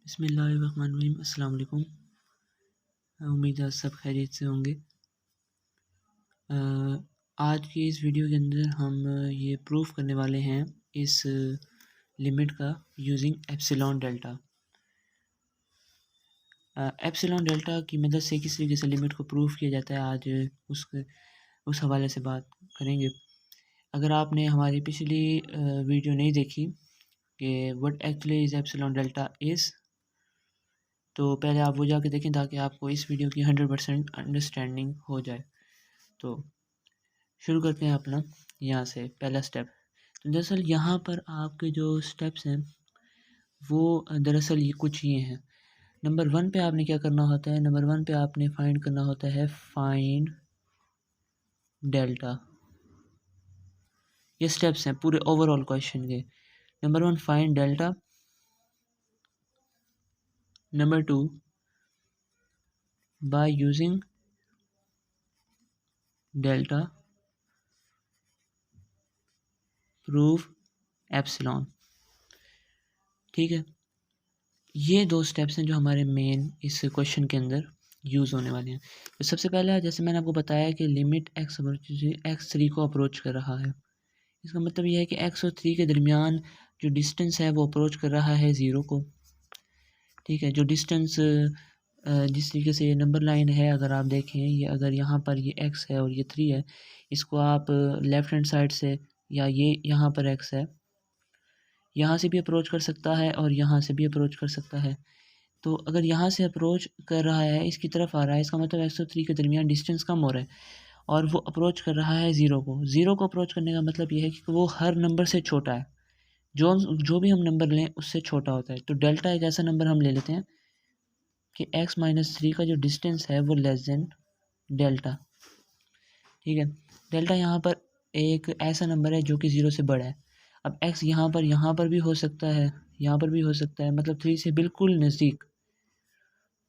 बिस्मिल्लाहिर्रहमानिर्रहीम। अस्सलाम वालेकुम। उम्मीद है सब खैरियत से होंगे। आज की इस वीडियो के अंदर हम ये प्रूफ करने वाले हैं इस लिमिट का using epsilon delta. Epsilon delta की मदद से किस तरीके से लिमिट को प्रूफ किया जाता है, आज उस हवाले से बात करेंगे। अगर आपने हमारी पिछली वीडियो नहीं देखी कि what actually is epsilon delta is, तो पहले आप वो जाके देखें ताकि आपको इस वीडियो की 100% अंडरस्टैंडिंग हो जाए। तो शुरू करते हैं अपना यहाँ से पहला स्टेप। तो दरअसल यहाँ पर आपके जो स्टेप्स हैं वो दरअसल ये कुछ ये हैं। नंबर 1 पे आपने क्या करना होता है, नंबर 1 पे आपने फाइंड करना होता है फाइंड डेल्टा। ये स्टेप्स हैं पूरे ओवरऑल क्वेश्चन के। Number 1 find delta. Number 2 by using delta prove epsilon. ठीक है, ये दो स्टेप्स हैं जो हमारे मेन इस क्वेश्चन के अंदर यूज़ होने वाले हैं। तो सबसे पहला, जैसे मैंने आपको बताया कि लिमिट x3 को अप्रोच कर रहा है। इसका मतलब ये है कि x और 3 के दरमियान जो डिस्टेंस है वो अप्रोच कर रहा है 0 को। ठीक है, जो डिस्टेंस जिस तरीके से ये नंबर लाइन है, अगर आप देखें, ये अगर यहाँ पर ये x है और ये 3 है, इसको आप लेफ़्ट हैंड साइड से, या ये यहाँ पर x है, यहाँ से भी अप्रोच कर सकता है और यहाँ से भी अप्रोच कर सकता है। तो अगर यहाँ से अप्रोच कर रहा है, इसकी तरफ आ रहा है, इसका मतलब x और 3 के दरमियान डिस्टेंस कम हो रहा है और वो अप्रोच कर रहा है 0 को। 0 को अप्रोच करने का मतलब ये है कि वो हर नंबर से छोटा है, जो भी हम नंबर लें उससे छोटा होता है। तो डेल्टा एक ऐसा नंबर हम ले लेते हैं कि x-3 का जो डिस्टेंस है वो लेस देन डेल्टा। ठीक है, डेल्टा यहाँ पर एक ऐसा नंबर है जो कि 0 से बड़ा है। अब x यहाँ पर भी हो सकता है, यहाँ पर भी हो सकता है, मतलब 3 से बिल्कुल नज़दीक।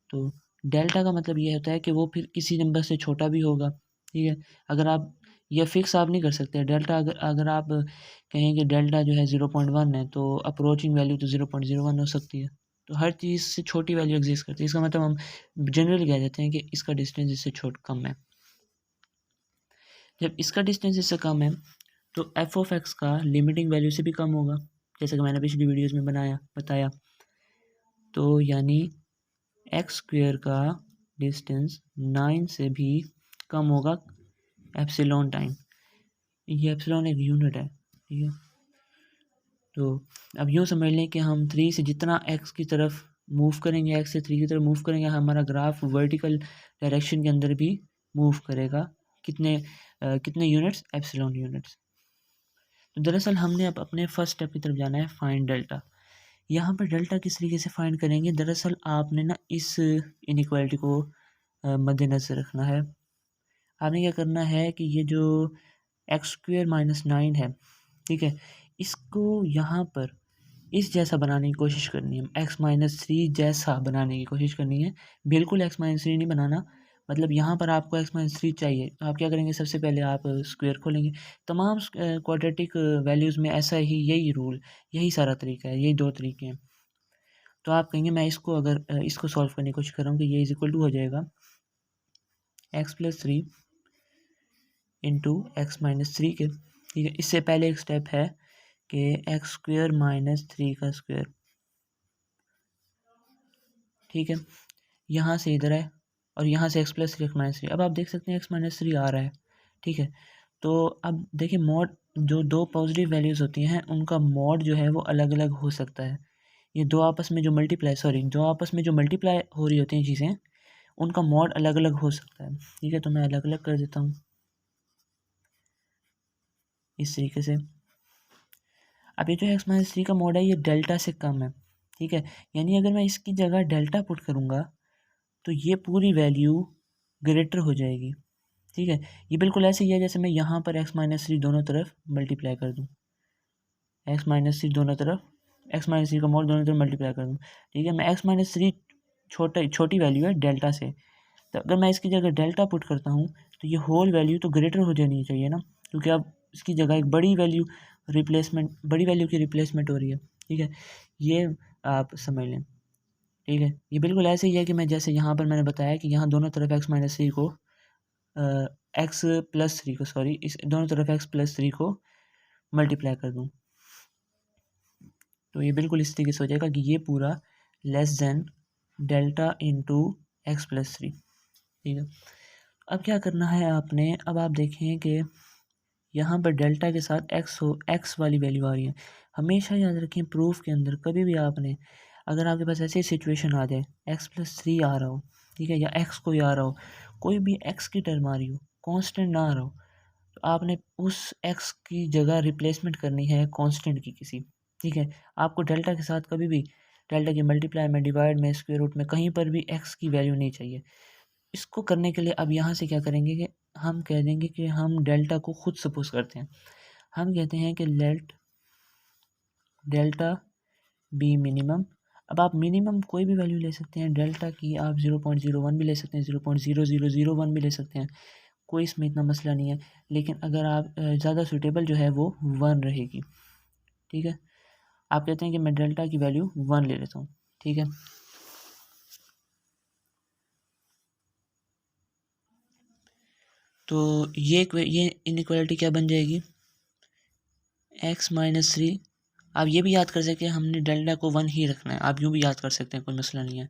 तो डेल्टा का मतलब ये होता है कि वो फिर किसी नंबर से छोटा भी होगा। ठीक है, अगर आप ये फिक्स आप नहीं कर सकते डेल्टा, अगर आप कहें कि डेल्टा जो है 0.1 है तो अप्रोचिंग वैल्यू तो 0.01 हो सकती है। तो हर चीज़ से छोटी वैल्यू एग्जिस्ट करती है। इसका मतलब हम जनरली कह देते हैं कि इसका डिस्टेंस इससे कम है। जब इसका डिस्टेंस इससे कम है तो एफ ऑफ एक्स का लिमिटिंग वैल्यू से भी कम होगा, जैसे कि मैंने पिछली वीडियोज़ में बताया। तो यानी एक्स स्क्वेयर का डिस्टेंस 9 से भी कम होगा एप्सिलॉन टाइम। ये एप्सिलॉन एक यूनिट है। ठीक है, तो अब यूँ समझ लें कि हम 3 से जितना एक्स की तरफ मूव करेंगे, एक्स से 3 की तरफ मूव करेंगे, हमारा ग्राफ वर्टिकल डायरेक्शन के अंदर भी मूव करेगा। कितने यूनिट्स? Epsilon units. तो दरअसल हमने अब अपने फर्स्ट स्टेप की तरफ जाना है, फाइंड डेल्टा। यहाँ पर डेल्टा किस तरीके से फाइंड करेंगे? दरअसल आपने ना इस इनइक्वालिटी को मद्देनज़र रखना है। आपने क्या करना है कि ये जो एक्स स्क्वेयर माइनस 9 है, ठीक है, इसको यहाँ पर इस जैसा बनाने की कोशिश करनी है, x-3 जैसा बनाने की कोशिश करनी है। बिल्कुल x-3 नहीं बनाना, मतलब यहाँ पर आपको x-3 चाहिए तो आप क्या करेंगे, सबसे पहले आप स्क्वायर खोलेंगे। तमाम क्वाड्रेटिक वैल्यूज़ में ऐसा ही, यही रूल, यही सारा तरीका है, यही दो तरीके हैं। तो आप कहेंगे मैं इसको अगर इसको सॉल्व करने की कोशिश कर रहा हूँ कि ये इज इक्वल टू हो जाएगा x+3 इंटू x-3 के। ठीक है, इससे पहले एक स्टेप है कि एक्स स्क्वेयर माइनस 3 का स्क्वायर। ठीक है, यहाँ से इधर है और यहाँ से x+3 x-3। अब आप देख सकते हैं x-3 आ रहा है। ठीक है, तो अब देखिए मॉड, जो दो पॉजिटिव वैल्यूज़ होती हैं उनका मॉड जो है वो अलग अलग हो सकता है। ये दो आपस में जो मल्टीप्लाई हो रही होती हैं चीज़ें, उनका मॉड अलग अलग हो सकता है। ठीक है, तो मैं अलग अलग कर देता हूँ इस तरीके से। अब ये जो x-3 का मॉड है ये डेल्टा से कम है। ठीक है, यानी अगर मैं इसकी जगह डेल्टा पुट करूँगा तो ये पूरी वैल्यू ग्रेटर हो जाएगी। ठीक है, ये बिल्कुल ऐसे ही है जैसे मैं यहाँ पर x-3 दोनों तरफ मल्टीप्लाई कर दूँ, x-3 दोनों तरफ, x-3 का मॉड दोनों तरफ मल्टीप्लाई कर दूँ। ठीक है, मैं x-3 छोटी वैल्यू है डेल्टा से, तो अगर मैं इसकी जगह डेल्टा पुट करता हूँ तो ये होल वैल्यू तो ग्रेटर हो जानी चाहिए ना, क्योंकि अब इसकी जगह एक बड़ी वैल्यू की रिप्लेसमेंट हो रही है। ठीक है, ये आप समझ लें। ठीक है, ये बिल्कुल ऐसे ही है कि मैं जैसे यहाँ पर मैंने बताया कि यहाँ दोनों तरफ x माइनस थ्री को एक्स प्लस थ्री को सॉरी इस दोनों तरफ x प्लस थ्री को मल्टीप्लाई कर दूँ, तो ये बिल्कुल इस तरीके से हो जाएगा कि ये पूरा less than delta into x plus three. ठीक है, अब क्या करना है आपने, अब आप देखें कि यहाँ पर डेल्टा के साथ एक्स वाली वैल्यू आ रही है। हमेशा याद रखें प्रूफ के अंदर कभी भी आपने, अगर आपके पास ऐसी सिचुएशन आ जाए एक्स प्लस थ्री आ रहा हो, ठीक है, या एक्स कोई आ रहा हो, कोई भी एक्स की टर्म आ रही हो, कांस्टेंट ना आ रहा हो, तो आपने उस एक्स की जगह रिप्लेसमेंट करनी है कांस्टेंट की किसी। ठीक है, आपको डेल्टा के साथ कभी भी डेल्टा की मल्टीप्लाई में, डिवाइड में, स्क्वायर रूट में कहीं पर भी एक्स की वैल्यू नहीं चाहिए। इसको करने के लिए अब यहाँ से क्या करेंगे कि हम कह देंगे कि हम डेल्टा को खुद सपोज करते हैं। हम कहते हैं कि लेट डेल्टा बी मिनिमम। अब आप मिनिमम कोई भी वैल्यू ले सकते हैं डेल्टा की, आप 0.01 भी ले सकते हैं, 0.0001 भी ले सकते हैं, कोई इसमें इतना मसला नहीं है। लेकिन अगर आप ज़्यादा सूटेबल जो है वो 1 रहेगी। ठीक है, आप कहते हैं कि मैं डेल्टा की वैल्यू 1 ले लेता हूँ। ठीक है, तो ये इनइक्वालिटी क्या बन जाएगी, एक्स माइनस थ्री। आप ये भी याद कर सकते हैं हमने डेल्टा को 1 ही रखना है, आप यूँ भी याद कर सकते हैं, कोई मसला नहीं है।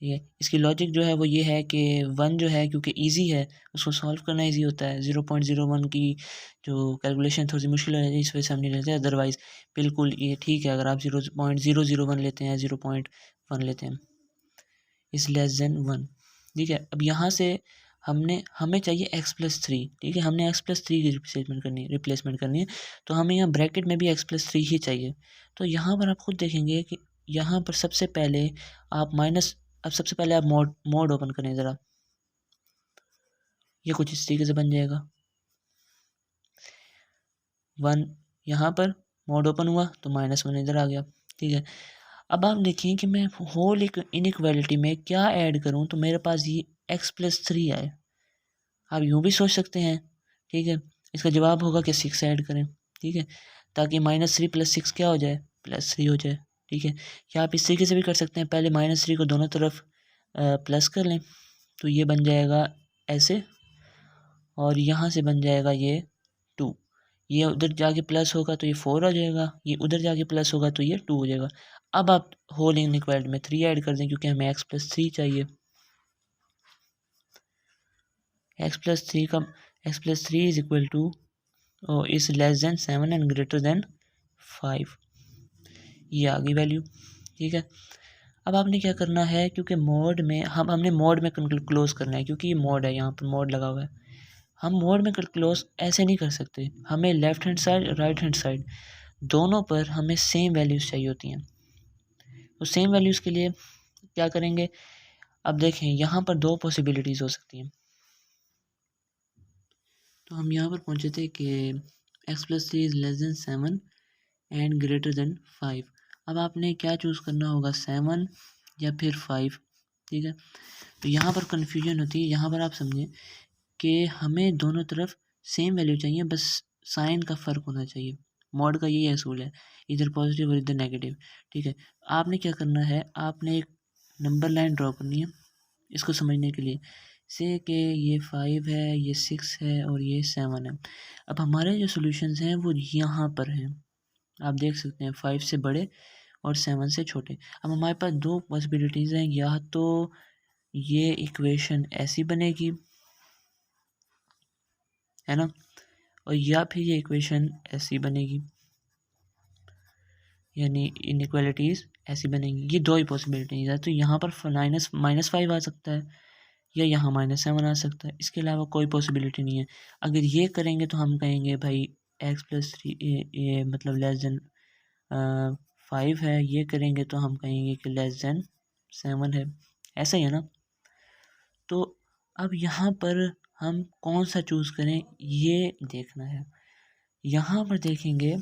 ठीक है, इसकी लॉजिक जो है वो ये है कि 1 जो है क्योंकि इजी है उसको सॉल्व करना इजी होता है। 0.01 की जो कैलकुलेशन थोड़ी सी मुश्किल हो जाती है, इस वजह से हम नहीं लेते। अदरवाइज़ बिल्कुल ये ठीक है, अगर आप 0.001 लेते हैं, 0.1 लेते हैं, इज़ लेस देन 1। ठीक है, अब यहाँ से हमें चाहिए एक्स प्लस थ्री। ठीक है, हमने एक्स प्लस थ्री की रिप्लेसमेंट करनी है, तो हमें यहाँ ब्रैकेट में भी एक्स प्लस थ्री ही चाहिए। तो यहाँ पर आप खुद देखेंगे कि यहाँ पर सबसे पहले आप माइनस, अब सबसे पहले आप मोड ओपन करें ज़रा, ये कुछ इस तरीके से बन जाएगा। 1 यहाँ पर मोड ओपन हुआ तो -1 इधर आ गया। ठीक है, अब आप देखिए कि मैं होल इनइक्वालिटी में क्या ऐड करूं तो मेरे पास ये एक्स प्लस थ्री आए। आप यूँ भी सोच सकते हैं। ठीक है, इसका जवाब होगा कि 6 ऐड करें। ठीक है, ताकि -3 + 6 क्या हो जाए, +3 हो जाए। ठीक है, या आप इस तरीके से भी कर सकते हैं, पहले -3 को दोनों तरफ प्लस कर लें, तो ये बन जाएगा ऐसे, और यहाँ से बन जाएगा ये 2। ये उधर जाके प्लस होगा तो ये 4 हो जाएगा, ये उधर जाके प्लस होगा तो ये 2 हो जाएगा। अब आप होल इनइक्वालिटी में 3 ऐड कर दें क्योंकि हमें x + 3 चाहिए। x + 3 is equal two is less than 7 and greater than 5। ये आ गई वैल्यू। ठीक है, अब आपने क्या करना है, क्योंकि मोड में हमने मोड में क्लोज करना है, क्योंकि ये मोड है, यहाँ पर मोड लगा हुआ है। हम मोड में क्लोज ऐसे नहीं कर सकते, हमें left hand side right hand side दोनों पर हमें सेम वैल्यूज़ चाहिए होती हैं। तो सेम वैल्यूज़ के लिए क्या करेंगे, अब देखें यहाँ पर दो पॉसिबिलिटीज़ हो सकती हैं। तो हम यहाँ पर पहुँचे थे कि x + 3 is less than 7 and greater than 5। अब आपने क्या चूज़ करना होगा, 7 या फिर 5। ठीक है, तो यहाँ पर कन्फ्यूजन होती है। यहाँ पर आप समझें कि हमें दोनों तरफ सेम वैल्यू चाहिए, बस साइन का फ़र्क होना चाहिए। मॉड का यही असूल है, इधर पॉजिटिव और इधर नेगेटिव। ठीक है, आपने क्या करना है, आपने एक नंबर लाइन ड्रॉ करनी है इसको समझने के लिए, से कि ये 5 है, ये 6 है और ये 7 है। अब हमारे जो सॉल्यूशंस हैं वो यहाँ पर हैं, आप देख सकते हैं 5 से बड़े और 7 से छोटे। अब हमारे पास दो पॉसिबिलिटीज़ हैं, या तो ये इक्वेशन ऐसी बनेगी, है ना, और या फिर ये इक्वेशन ऐसी बनेगी, यानी इनइक्वालिटीज़ ऐसी बनेंगी। ये दो ही पॉसिबिलिटीज़ है, तो यहाँ पर -5 आ सकता है या यहाँ -7 आ सकता है, इसके अलावा कोई पॉसिबिलिटी नहीं है। अगर ये करेंगे तो हम कहेंगे भाई x + 3 ये मतलब लेस देन 5 है, ये करेंगे तो हम कहेंगे कि लेस देन 7 है, ऐसा ही है ना। तो अब यहाँ पर हम कौन सा चूज़ करें ये देखना है। यहाँ पर देखेंगे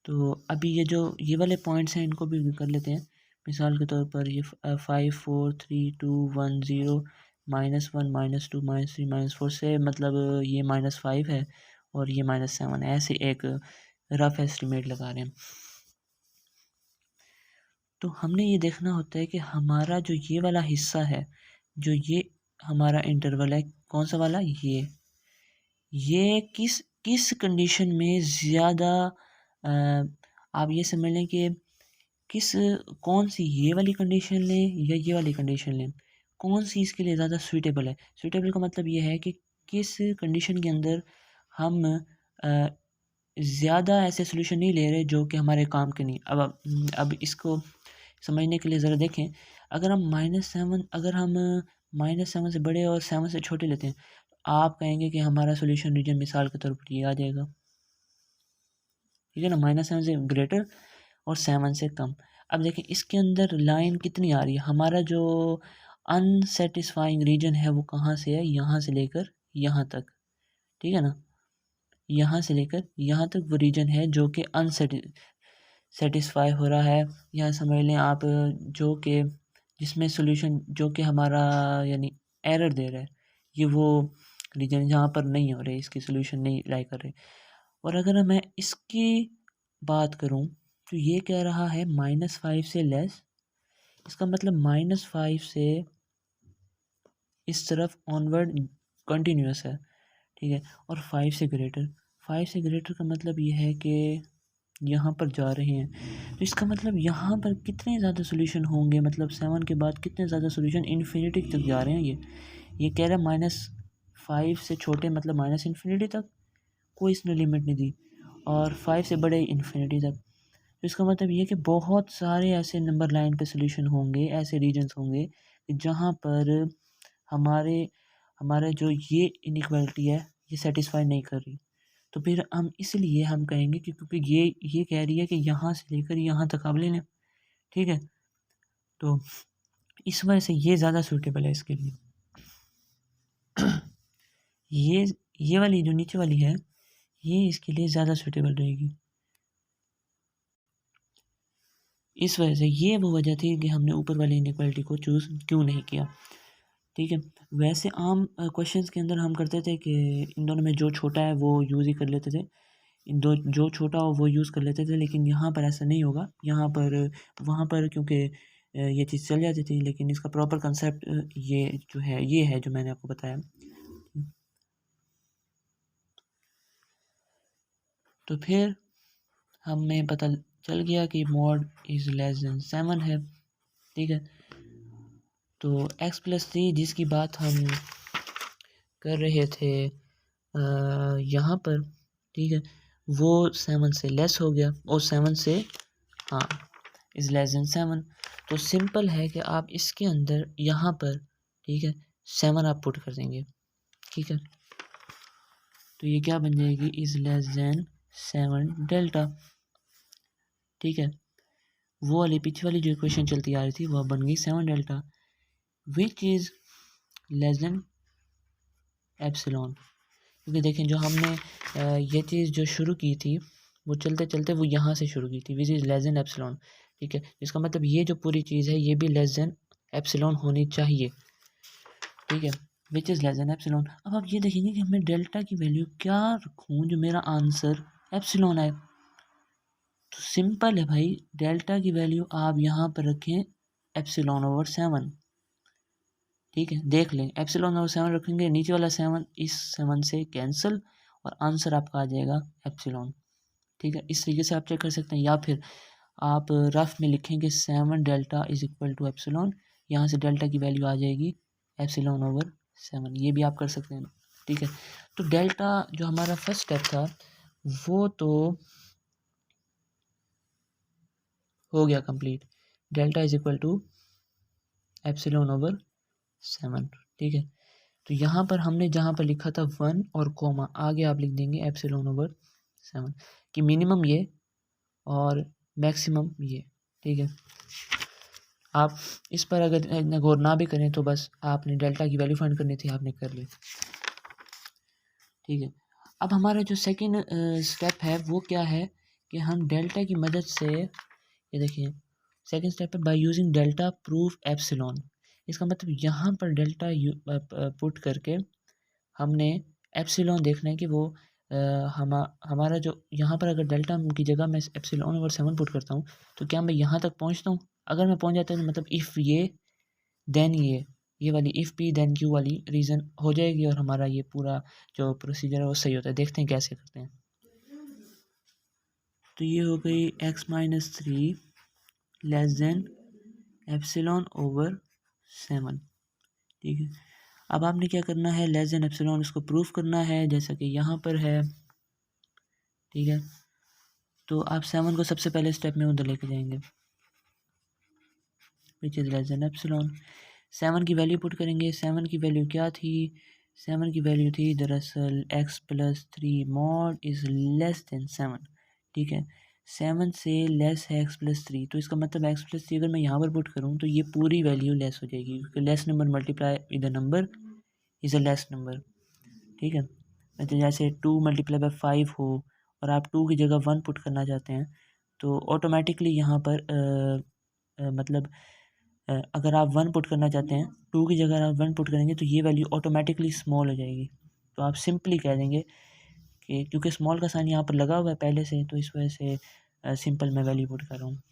तो अभी ये वाले पॉइंट्स हैं, इनको भी कर लेते हैं। मिसाल के तौर पर ये 5 4 3 2 1 0 -1 -2 -3 -4 से मतलब ये -5 है और ये -7 है, ऐसे एक रफ एस्टिमेट लगा रहे हैं। तो हमने ये देखना होता है कि हमारा जो ये वाला हिस्सा है, जो ये हमारा इंटरवल है, कौन सा वाला, ये किस किस कंडीशन में ज़्यादा, आप ये समझ लें कि किस कौन सी, ये वाली कंडीशन लें या ये वाली कंडीशन लें, कौन सी इसके लिए ज़्यादा सूटेबल है। सूटेबल का मतलब ये है कि किस कंडीशन के अंदर हम ज़्यादा ऐसे सोल्यूशन नहीं ले रहे जो कि हमारे काम के नहीं। अब इसको समझने के लिए ज़रा देखें, अगर हम -7 से बड़े और 7 से छोटे लेते हैं, आप कहेंगे कि हमारा सॉल्यूशन रीजन मिसाल के तौर पर ये आ जाएगा, ठीक है ना, -7 से ग्रेटर और 7 से कम। अब देखें इसके अंदर लाइन कितनी आ रही है, हमारा जो अनसेटिस्फाइंग रीजन है वो कहाँ से है, यहाँ से लेकर यहाँ तक, ठीक है ना, यहाँ से लेकर यहाँ तक वो रीजन है जो कि सेटिस्फाई हो रहा है, या समझ लें आप जो कि जिसमें सॉल्यूशन जो कि हमारा यानी एरर दे रहा है, ये वो रीजन जहाँ पर नहीं हो रहे, इसकी सॉल्यूशन नहीं लाई कर रहे। और अगर मैं इसकी बात करूँ तो ये कह रहा है -5 से लेस, इसका मतलब -5 से इस तरफ ऑनवर्ड कंटिन्यूस है, ठीक है, और 5 से ग्रेटर, 5 से ग्रेटर का मतलब ये है कि यहाँ पर जा रहे हैं, तो इसका मतलब यहाँ पर कितने ज़्यादा सॉल्यूशन होंगे, मतलब 7 के बाद कितने ज़्यादा सॉल्यूशन इन्फिनिटी तक जा रहे हैं। ये कह रहा है -5 से छोटे मतलब माइनस इन्फिनिटी तक, कोई इसने लिमिट नहीं दी, और 5 से बड़े इन्फिनिटी तक। तो इसका मतलब ये कि बहुत सारे ऐसे नंबर लाइन पे सॉल्यूशन होंगे, ऐसे रीजन्स होंगे जहाँ पर हमारे हमारा जो ये इनइक्वालिटी है ये सेटिस्फाई नहीं कर रही। तो फिर हम इसलिए हम कहेंगे कि क्योंकि ये कह रही है कि यहाँ से लेकर यहाँ तक आप ले लें, ठीक है, तो इस वजह से ये ज़्यादा सूटेबल है इसके लिए। ये वाली जो नीचे वाली है ये इसके लिए ज़्यादा सूटेबल रहेगी। इस वजह से ये वो वजह थी कि हमने ऊपर वाली इनइक्वालिटी को चूज़ क्यों नहीं किया, ठीक है। वैसे आम क्वेश्चंस के अंदर हम करते थे कि इन दोनों में जो छोटा है वो यूज़ ही कर लेते थे, इन दो जो छोटा हो वो यूज़ कर लेते थे, लेकिन यहाँ पर ऐसा नहीं होगा। यहाँ पर वहाँ पर क्योंकि ये चीज़ चल जाती थी, लेकिन इसका प्रॉपर कंसेप्ट ये है जो मैंने आपको बताया। तो फिर हमें पता चल गया कि मॉड इज़ लेस देन 7 है, ठीक है। तो x+3 जिसकी बात हम कर रहे थे यहाँ पर, ठीक है, वो 7 से लेस हो गया और 7 से, हाँ, इज़ लेस देन 7। तो सिंपल है कि आप इसके अंदर यहाँ पर, ठीक है, 7 आप पुट कर देंगे, ठीक है, तो ये क्या बन जाएगी, इज़ लेस देन 7 डेल्टा, ठीक है। वो वाली पीछे वाली जो इक्वेशन चलती आ रही थी वह बन गई 7 delta which is less than epsilon, क्योंकि देखें जो हमने ये चीज़ जो शुरू की थी वो चलते चलते वो यहाँ से शुरू की थी, which is less than epsilon, ठीक है। इसका मतलब ये जो पूरी चीज़ है ये भी लेस देन एप्सिलॉन होनी चाहिए, ठीक है, which is less than epsilon. अब आप ये देखेंगे कि मैं डेल्टा की वैल्यू क्या रखूँ जो मेरा आंसर एप्सिलॉन आए। तो सिंपल है भाई, डेल्टा की वैल्यू आप यहाँ पर रखें एप्सिलॉन/7, ठीक है, देख लें एप्सिलॉन/7 रखेंगे, नीचे वाला 7 इस 7 से कैंसिल और आंसर आपका आ जाएगा एप्सिलॉन, ठीक है। इस तरीके से आप चेक कर सकते हैं, या फिर आप रफ में लिखेंगे 7 delta is equal to epsilon, यहाँ से डेल्टा की वैल्यू आ जाएगी एप्सिलॉन/7, ये भी आप कर सकते हैं, ठीक है। तो डेल्टा जो हमारा फर्स्ट स्टेप था वो तो हो गया complete, delta is equal to एप्सिलॉन/7, ठीक है। तो यहाँ पर हमने जहाँ पर लिखा था 1 और कोमा, आगे आप लिख देंगे एप्सिलॉन/7 कि मिनिमम ये और मैक्सिमम ये, ठीक है। आप इस पर अगर गौर ना भी करें तो बस आपने डेल्टा की वैल्यू फाइंड करनी थी, आपने कर ली, ठीक है। अब हमारा जो सेकंड स्टेप है वो क्या है कि हम डेल्टा की मदद से, ये देखिए सेकंड स्टेप है by using delta proof epsilon. इसका मतलब यहाँ पर डेल्टा पुट करके हमने एप्सिलॉन देखना है कि वो हमारा जो यहाँ पर अगर डेल्टा की जगह मैं एप्सिलॉन/7 पुट करता हूँ तो क्या मैं यहाँ तक पहुँचता हूँ, अगर मैं पहुंच जाता हूँ मतलब इफ़ ये देन ये वाली इफ़ पी देन क्यू वाली रीज़न हो जाएगी और हमारा ये पूरा जो प्रोसीजर है वो सही होता है। देखते हैं कैसे करते हैं। तो ये हो गई x-3 less than epsilon over 7। ठीक है, अब आपने क्या करना है, लेस देन एप्सिलॉन इसको प्रूफ करना है जैसा कि यहाँ पर है। ठीक है, तो आप 7 को सबसे पहले स्टेप में उधर लेके जाएंगे, which is less than epsilon. 7 की वैल्यू पुट करेंगे। 7 की वैल्यू क्या थी, 7 की वैल्यू थी दरअसल x+3 mod is less than 7। ठीक है, 7 से लेस है x+3, तो इसका मतलब x+3 अगर मैं यहाँ पर पुट करूँ तो ये पूरी वैल्यू लेस हो जाएगी, क्योंकि less number multiply with a number is a less number. ठीक है, तो जैसे 2 मल्टीप्लाई बाय 5 हो और आप 2 की जगह 1 पुट करना चाहते हैं तो ऑटोमेटिकली यहाँ पर मतलब अगर आप 1 पुट करना चाहते हैं, 2 की जगह आप 1 पुट करेंगे तो ये वैल्यू ऑटोमेटिकली स्मॉल हो जाएगी। तो आप सिंपली कह देंगे कि क्योंकि स्मॉल का साइन यहाँ पर लगा हुआ है पहले से, तो इस वजह से सिंपल मैं वैल्यू पुट कर रहा हूँ।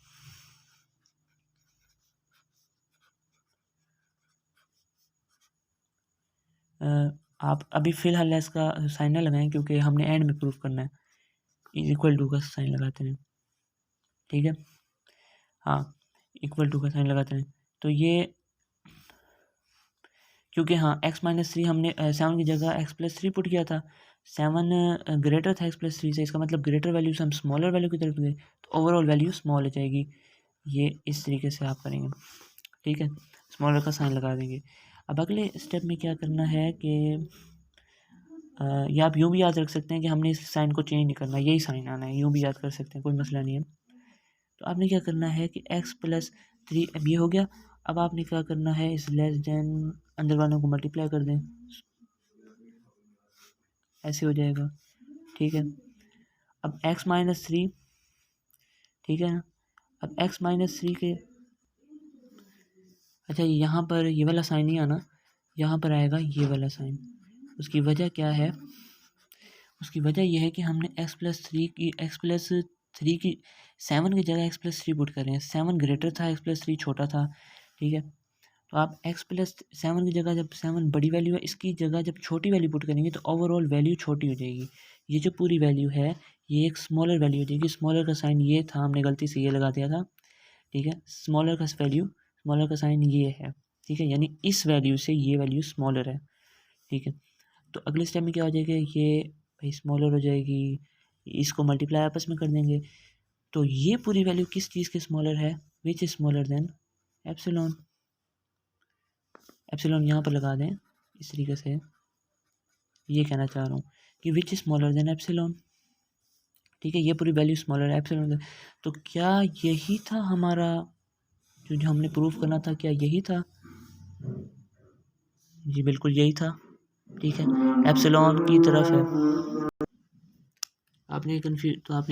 आप अभी फ़िलहाल इसका साइन ना लगाएं क्योंकि हमने एंड में प्रूफ करना है। इज इक्वल टू का साइन लगाते हैं। ठीक है, हाँ, इक्वल टू का साइन लगाते हैं। तो ये क्योंकि हाँ x-3 हमने 7 की जगह x+3 पुट किया था, 7 ग्रेटर था x+3 से, इसका मतलब ग्रेटर वैल्यू से हम स्मॉलर वैल्यू की तरफ गए तो ओवरऑल वैल्यू स्मॉल हो जाएगी। ये इस तरीके से आप करेंगे। ठीक है, स्मॉलर का साइन लगा देंगे। अब अगले स्टेप में क्या करना है कि या आप यूँ भी याद रख सकते हैं कि हमने इस साइन को चेंज नहीं करना, यही साइन आना है, यूँ भी याद कर सकते हैं, कोई मसला नहीं है। तो आपने क्या करना है कि x+3 अब ये हो गया। अब आपने क्या करना है, इस लेस देन अंदर वालों को मल्टीप्लाई कर दें, ऐसे हो जाएगा। ठीक है, अब x-3, ठीक है ना, अब x-3 के अच्छा यहाँ पर ये वाला साइन नहीं आना, यहाँ पर आएगा ये वाला साइन। उसकी वजह क्या है, उसकी वजह यह है कि हमने x+3 की 7 की जगह x+3 पुट कर रहे हैं। 7 ग्रेटर था, x+3 छोटा था। ठीक है, तो आप x+7 की जगह जब 7 बड़ी वैल्यू है, इसकी जगह जब छोटी वैल्यू पुट करेंगे तो ओवरऑल वैल्यू छोटी हो जाएगी। ये जो पूरी वैल्यू है ये एक स्मॉलर वैल्यू हो जाएगी। स्मॉलर का साइन ये था, हमने गलती से ये लगा दिया था। ठीक है, स्मॉलर का वैल्यू, स्मॉलर का साइन ये है। ठीक है, यानी इस वैल्यू से ये वैल्यू स्मॉलर है। ठीक है, तो अगले स्टेप में क्या हो जाएगा, ये भाई स्मॉलर हो जाएगी, इसको मल्टीप्लाई आपस में कर देंगे। तो ये पूरी वैल्यू किस चीज़ के स्मॉलर है, which is smaller than epsilon. Epsilon यहाँ पर लगा दें, इस तरीके से ये कहना चाह रहा हूँ कि which is smaller than epsilon. ठीक है, ये पूरी वैल्यू स्मॉलर है एप्सिलॉन। तो क्या यही था हमारा जो हमने प्रूफ करना था, क्या यही था? जी बिल्कुल यही था। ठीक है, एप्सिलॉन की तरफ है। आपने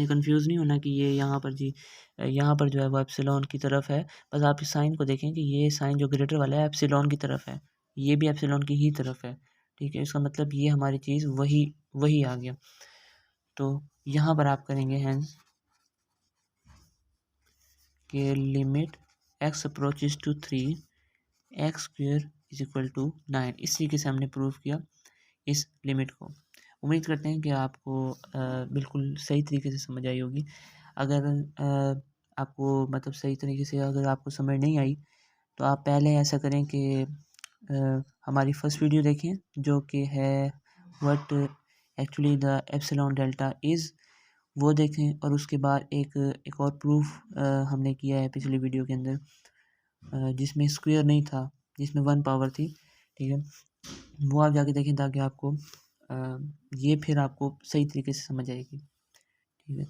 कंफ्यूज नहीं होना कि ये यहाँ पर जी यहाँ पर जो है वो एप्सिलॉन की तरफ है। बस आप इस साइन को देखें कि ये साइन जो ग्रेटर वाला है एप्सिलॉन की तरफ है, ये भी एप्सिलॉन की ही तरफ है। ठीक है, इसका मतलब ये हमारी चीज़ वही वही आ गया। तो यहाँ पर आप करेंगे हैंस के limit x approaches to 3 x² is equal to 9। इस तरीके से हमने प्रूव किया इस लिमिट को। उम्मीद करते हैं कि आपको बिल्कुल सही तरीके से समझ आई होगी। अगर आपको मतलब सही तरीके से अगर आपको समझ नहीं आई तो आप पहले ऐसा करें कि हमारी फर्स्ट वीडियो देखें जो कि है what actually the epsilon delta is, वो देखें। और उसके बाद एक और प्रूफ हमने किया है पिछली वीडियो के अंदर जिसमें स्क्वायर नहीं था, जिसमें 1 पावर थी। ठीक है, वो आप जाके देखें ताकि आपको ये फिर आपको सही तरीके से समझ आएगी। ठीक है।